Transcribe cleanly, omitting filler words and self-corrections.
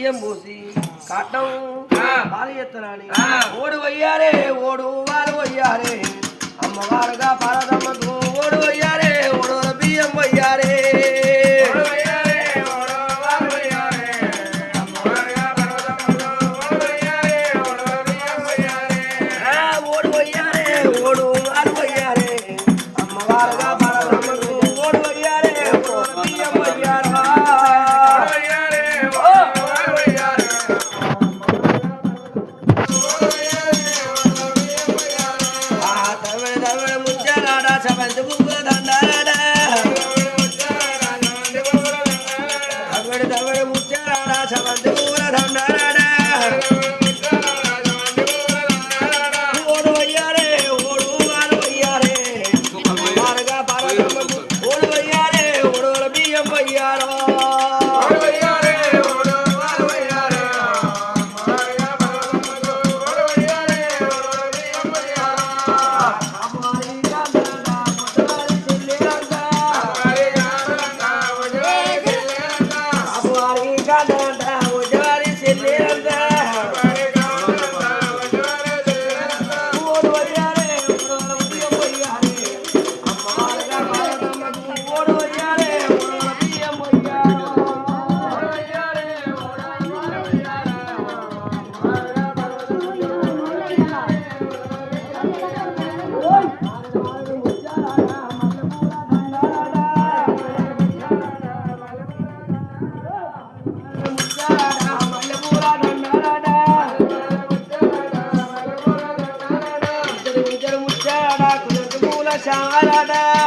బియ్యం పోసి కట్టం పాలు ఎత్తనాని ఓడు వయ్యారే ఓడు వారు వయ్యారే అమ్మవారుగా పరదమ్మకు ఓడు వయ్యారే ఓడు బియ్యం వయ్యారే ఓడు వయ్యారే ఓడు వారు వయ్యారే అమ్మవారుగా పరదమ్మకు ఓడు వయ్యారే ఓడు బియ్యం వయ్యారా Shara